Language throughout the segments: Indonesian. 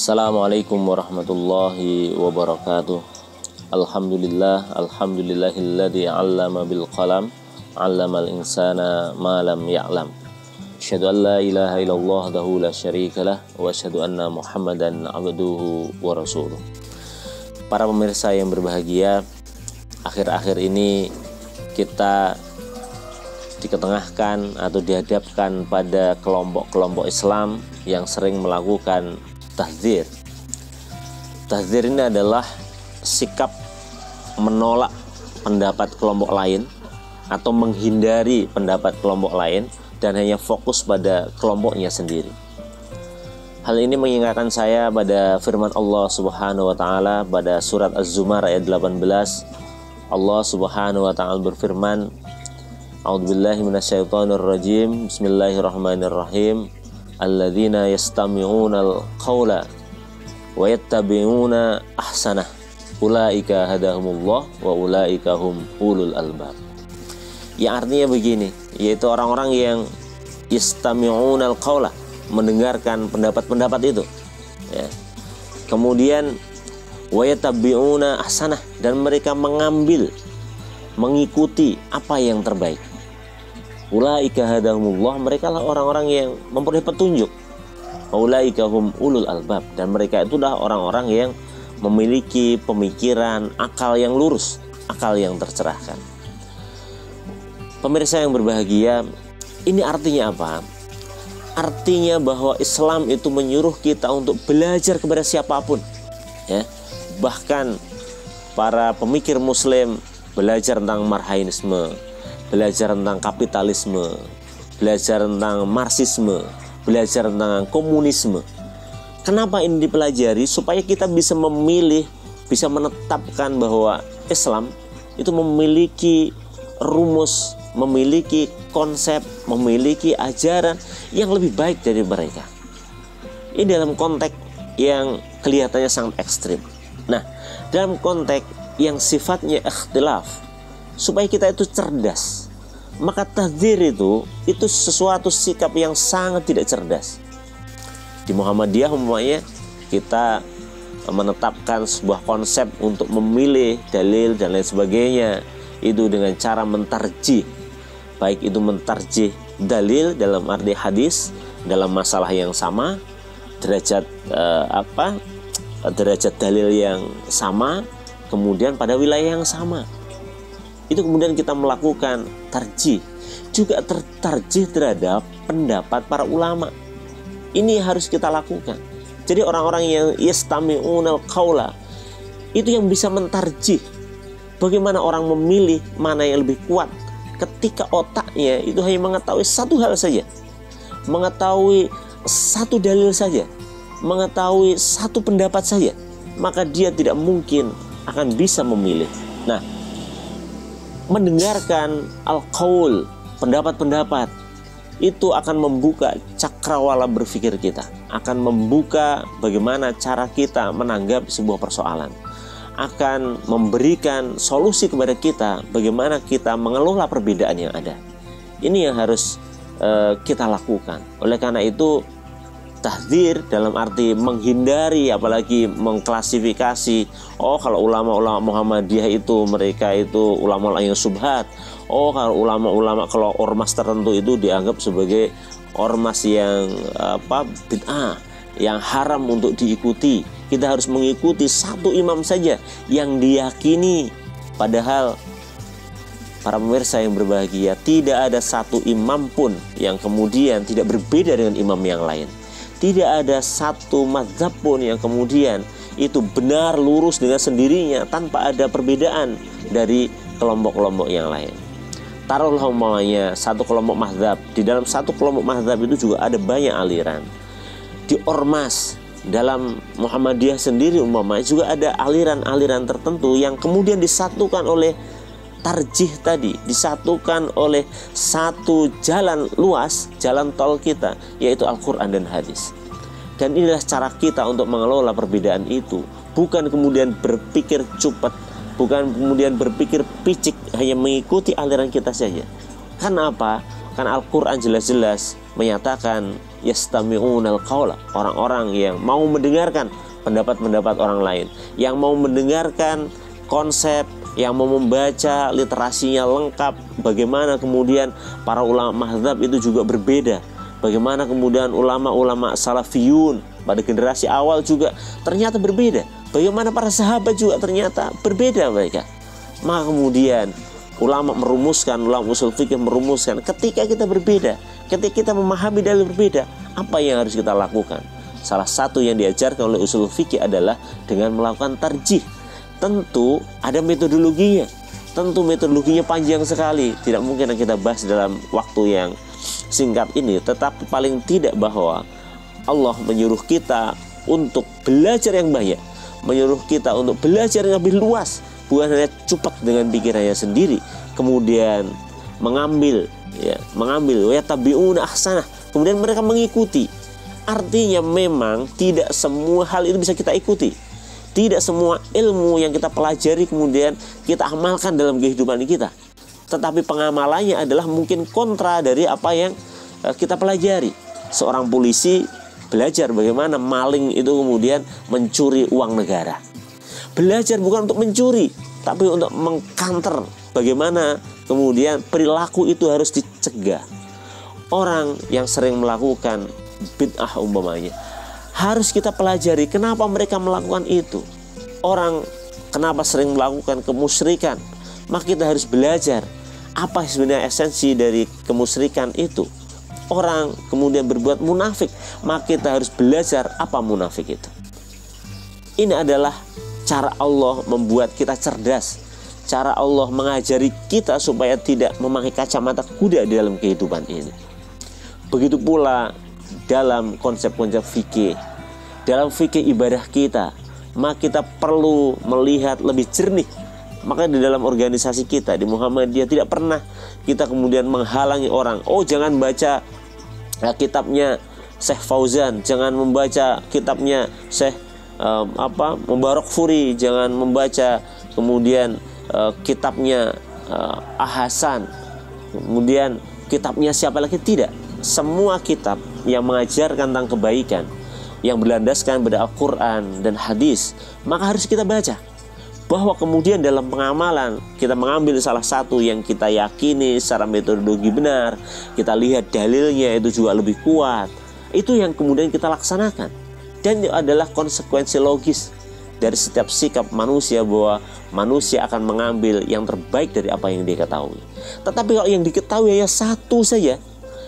Assalamualaikum warahmatullahi wabarakatuh. Alhamdulillahilladzi 'allama bil qalam, 'allamal insana ma lam ya'lam. Asyhadu an la ilaha illallah wahdahu la syarikalah wa asyhadu anna Muhammadan 'abduhu wa rasuluh. Para pemirsa yang berbahagia, akhir-akhir ini kita diketengahkan atau dihadapkan pada kelompok-kelompok Islam yang sering melakukan tahdzir. Tahdzir ini adalah sikap menolak pendapat kelompok lain atau menghindari pendapat kelompok lain dan hanya fokus pada kelompoknya sendiri. Hal ini mengingatkan saya pada firman Allah Subhanahu wa taala pada surat Az-Zumar ayat 18. Allah Subhanahu wa taala berfirman, A'udzubillahi minasyaitonir rajim. Bismillahirrahmanirrahim. Alladzina yastami'unal qawla wa yattabi'una ahsanah. Ulaika hadahumullah wa ulaika hum ulul albab. Yang artinya begini, yaitu orang-orang yang yastami'unal qawla, mendengarkan pendapat-pendapat itu, ya. Kemudian wa yattabi'una ahsanah, dan mereka mengambil, mengikuti apa yang terbaik. Ulaika hadahumullah, mereka lah orang-orang yang memperoleh petunjuk. Ulaika hum ulul albab, dan mereka itulah orang-orang yang memiliki pemikiran, akal yang lurus, akal yang tercerahkan. Pemirsa yang berbahagia, ini artinya apa? Artinya bahwa Islam itu menyuruh kita untuk belajar kepada siapapun, ya. Bahkan para pemikir Muslim belajar tentang marxisme, belajar tentang kapitalisme, belajar tentang marxisme, belajar tentang komunisme. Kenapa ini dipelajari? Supaya kita bisa memilih, bisa menetapkan bahwa Islam itu memiliki rumus, memiliki konsep, memiliki ajaran yang lebih baik dari mereka. Ini dalam konteks yang kelihatannya sangat ekstrim. Nah, dalam konteks yang sifatnya ikhtilaf, supaya kita itu cerdas, maka tahdzir itu sesuatu sikap yang sangat tidak cerdas. Di Muhammadiyah umpamanya kita menetapkan sebuah konsep untuk memilih dalil dan lain sebagainya, itu dengan cara mentarjih, baik itu mentarjih dalil dalam arti hadis dalam masalah yang sama, derajat derajat dalil yang sama, kemudian pada wilayah yang sama. Itu kemudian kita melakukan tarjih, juga tertarjih terhadap pendapat para ulama. Ini harus kita lakukan. Jadi orang-orang yang yastami'unal qawla itu yang bisa mentarjih. Bagaimana orang memilih mana yang lebih kuat ketika otaknya itu hanya mengetahui satu hal saja, mengetahui satu dalil saja, mengetahui satu pendapat saja, maka dia tidak mungkin akan bisa memilih. Nah, mendengarkan al-qaul, pendapat-pendapat, itu akan membuka cakrawala berpikir kita, akan membuka bagaimana cara kita menanggapi sebuah persoalan, akan memberikan solusi kepada kita bagaimana kita mengelola perbedaan yang ada. Ini yang harus kita lakukan. Oleh karena itu, tahdzir dalam arti menghindari, apalagi mengklasifikasi, oh kalau ulama-ulama Muhammadiyah itu mereka itu ulama yang subhat, oh kalau ulama-ulama, kalau ormas tertentu itu dianggap sebagai ormas yang bid'ah, yang haram untuk diikuti. Kita harus mengikuti satu imam saja yang diyakini. Padahal para pemirsa yang berbahagia, tidak ada satu imam pun yang kemudian tidak berbeda dengan imam yang lain. Tidak ada satu mazhab pun yang kemudian itu benar lurus dengan sendirinya tanpa ada perbedaan dari kelompok-kelompok yang lain. Taruhlah umpamanya satu kelompok mazhab, di dalam satu kelompok mazhab itu juga ada banyak aliran. Di ormas, dalam Muhammadiyah sendiri umpamanya juga ada aliran-aliran tertentu yang kemudian disatukan oleh tarjih tadi, disatukan oleh satu jalan luas, jalan tol kita, yaitu Al-Quran dan hadis. Dan inilah cara kita untuk mengelola perbedaan itu, bukan kemudian berpikir cepat, bukan kemudian berpikir picik, hanya mengikuti aliran kita saja. Karena apa? Karena Al-Quran jelas-jelas menyatakan yastami'unal qaula, orang-orang yang mau mendengarkan pendapat-pendapat orang lain, yang mau mendengarkan konsep, yang mau membaca literasinya lengkap, bagaimana kemudian para ulama mazhab itu juga berbeda, bagaimana kemudian ulama-ulama salafiyun pada generasi awal juga ternyata berbeda, bagaimana para sahabat juga ternyata berbeda mereka. Maka kemudian ulama merumuskan, ulama usul fikih merumuskan, ketika kita berbeda, ketika kita memahami dalil berbeda, apa yang harus kita lakukan? Salah satu yang diajarkan oleh usul fikih adalah dengan melakukan tarjih. Tentu ada metodologinya, tentu metodologinya panjang sekali, tidak mungkin kita bahas dalam waktu yang singkat ini. Tetapi paling tidak bahwa Allah menyuruh kita untuk belajar yang banyak, menyuruh kita untuk belajar yang lebih luas, bukan hanya cepat dengan pikirannya sendiri, kemudian mengambil wa tabi'una ahsanah, kemudian mereka mengikuti. Artinya memang tidak semua hal itu bisa kita ikuti. Tidak semua ilmu yang kita pelajari kemudian kita amalkan dalam kehidupan kita. Tetapi pengamalannya adalah mungkin kontra dari apa yang kita pelajari. Seorang polisi belajar bagaimana maling itu kemudian mencuri uang negara. Belajar bukan untuk mencuri, tapi untuk mengcounter bagaimana kemudian perilaku itu harus dicegah. Orang yang sering melakukan bid'ah umpamanya, harus kita pelajari kenapa mereka melakukan itu. Orang kenapa sering melakukan kemusyrikan, maka kita harus belajar apa sebenarnya esensi dari kemusyrikan itu. Orang kemudian berbuat munafik, maka kita harus belajar apa munafik itu. Ini adalah cara Allah membuat kita cerdas, cara Allah mengajari kita supaya tidak memakai kacamata kuda di dalam kehidupan ini. Begitu pula dalam konsep-konsep fikih, dalam fikih ibadah kita, maka kita perlu melihat lebih jernih. Maka di dalam organisasi kita di Muhammadiyah tidak pernah kita kemudian menghalangi orang. Oh, jangan baca kitabnya Syekh Fauzan, jangan membaca kitabnya Syekh Mubarakfuri, jangan membaca kemudian kitabnya Hasan, kemudian kitabnya siapa lagi. Tidak. Semua kitab yang mengajarkan tentang kebaikan, yang berlandaskan pada Al-Quran dan hadis, maka harus kita baca. Bahwa kemudian dalam pengamalan kita mengambil salah satu yang kita yakini secara metodologi benar, kita lihat dalilnya itu juga lebih kuat, itu yang kemudian kita laksanakan. Dan itu adalah konsekuensi logis dari setiap sikap manusia, bahwa manusia akan mengambil yang terbaik dari apa yang dia ketahui. Tetapi kalau yang diketahui hanya satu saja,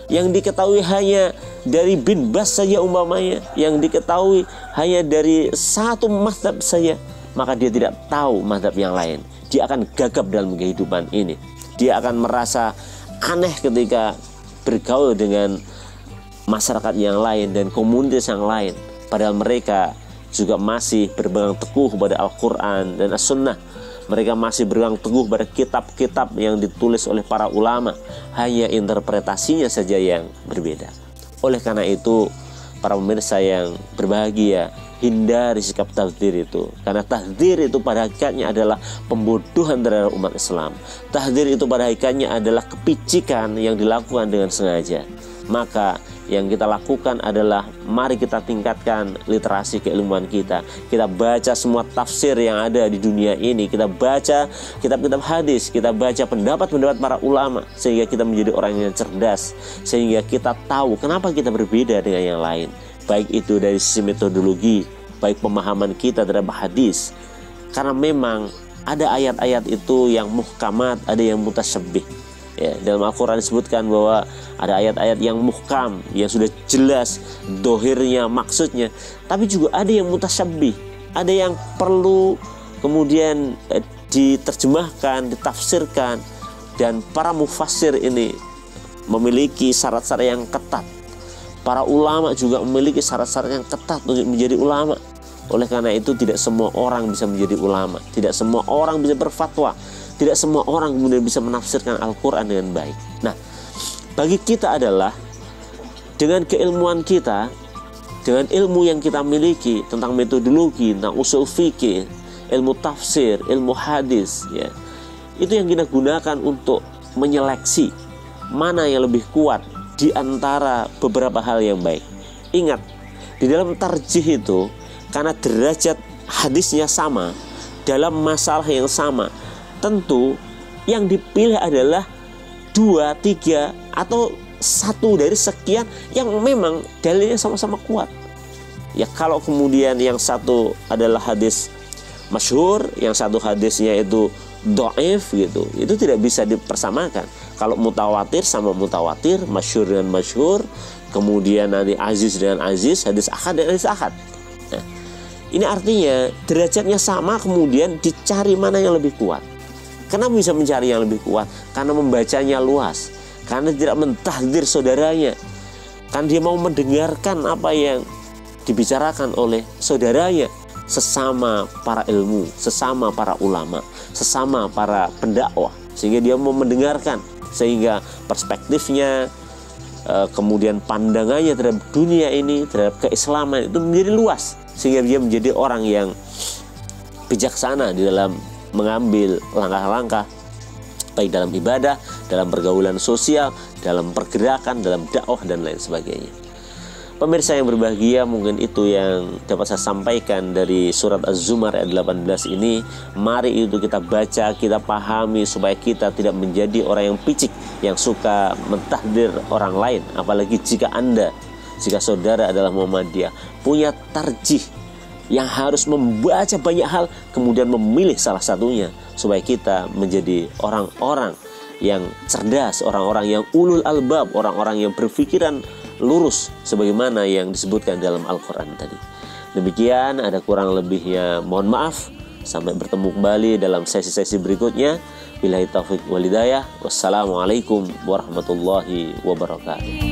yang diketahui hanya dari bin Bas saja umpamanya, yang diketahui hanya dari satu mazhab saja, maka dia tidak tahu mazhab yang lain. Dia akan gagap dalam kehidupan ini. Dia akan merasa aneh ketika bergaul dengan masyarakat yang lain dan komunitas yang lain, padahal mereka juga masih berpegang teguh kepada Al-Quran dan As-Sunnah. Mereka masih berpegang teguh pada kitab-kitab yang ditulis oleh para ulama, hanya interpretasinya saja yang berbeda. Oleh karena itu, para pemirsa yang berbahagia, hindari sikap tahdzir itu, karena tahdzir itu pada hakikatnya adalah pembodohan terhadap umat Islam. Tahdzir itu pada hakikatnya adalah kepicikan yang dilakukan dengan sengaja. Maka yang kita lakukan adalah mari kita tingkatkan literasi keilmuan kita. Kita baca semua tafsir yang ada di dunia ini, kita baca kitab-kitab hadis, kita baca pendapat-pendapat para ulama, sehingga kita menjadi orang yang cerdas, sehingga kita tahu kenapa kita berbeda dengan yang lain, baik itu dari sisi metodologi, baik pemahaman kita terhadap hadis. Karena memang ada ayat-ayat itu yang muhkamat, ada yang mutasyabih. Ya, dalam Al-Quran disebutkan bahwa ada ayat-ayat yang muhkam, yang sudah jelas dohirnya, maksudnya. Tapi juga ada yang mutasyabih, ada yang perlu kemudian diterjemahkan, ditafsirkan. Dan para mufassir ini memiliki syarat-syarat yang ketat. Para ulama juga memiliki syarat-syarat yang ketat untuk menjadi ulama. Oleh karena itu tidak semua orang bisa menjadi ulama, tidak semua orang bisa berfatwa, tidak semua orang kemudian bisa menafsirkan Al-Quran dengan baik. Nah, bagi kita adalah dengan keilmuan kita, dengan ilmu yang kita miliki tentang metodologi, tentang usul fikih, ilmu tafsir, ilmu hadis, ya, itu yang kita gunakan untuk menyeleksi mana yang lebih kuat di antara beberapa hal yang baik. Ingat, di dalam tarjih itu karena derajat hadisnya sama, dalam masalah yang sama, tentu yang dipilih adalah 2, 3 atau 1 dari sekian yang memang dalilnya sama-sama kuat. Ya kalau kemudian yang satu adalah hadis masyhur, yang satu hadisnya itu dhaif gitu, itu tidak bisa dipersamakan. Kalau mutawatir sama mutawatir, masyhur dengan masyhur, kemudian nanti aziz dengan aziz, hadis ahad dan hadis ahad. Nah, ini artinya derajatnya sama, kemudian dicari mana yang lebih kuat. Kenapa bisa mencari yang lebih kuat? Karena membacanya luas, karena tidak mentahdir saudaranya, kan dia mau mendengarkan apa yang dibicarakan oleh saudaranya, sesama para ilmu, sesama para ulama, sesama para pendakwah, sehingga dia mau mendengarkan, sehingga perspektifnya, kemudian pandangannya terhadap dunia ini, terhadap keislaman itu menjadi luas, sehingga dia menjadi orang yang bijaksana di dalam mengambil langkah-langkah, baik dalam ibadah, dalam pergaulan sosial, dalam pergerakan, dalam dakwah dan lain sebagainya. Pemirsa yang berbahagia, mungkin itu yang dapat saya sampaikan dari surat Az-Zumar ayat 18 ini. Mari itu kita baca, kita pahami supaya kita tidak menjadi orang yang picik, yang suka mentahdir orang lain. Apalagi jika saudara adalah Muhammadiyah, punya tarjih yang harus membaca banyak hal, kemudian memilih salah satunya, supaya kita menjadi orang-orang yang cerdas, orang-orang yang ulul albab, orang-orang yang berpikiran lurus sebagaimana yang disebutkan dalam Al-Quran tadi. Demikian, ada kurang lebihnya mohon maaf. Sampai bertemu kembali dalam sesi-sesi berikutnya. Billahi taufiq wal hidayah. Wassalamualaikum warahmatullahi wabarakatuh.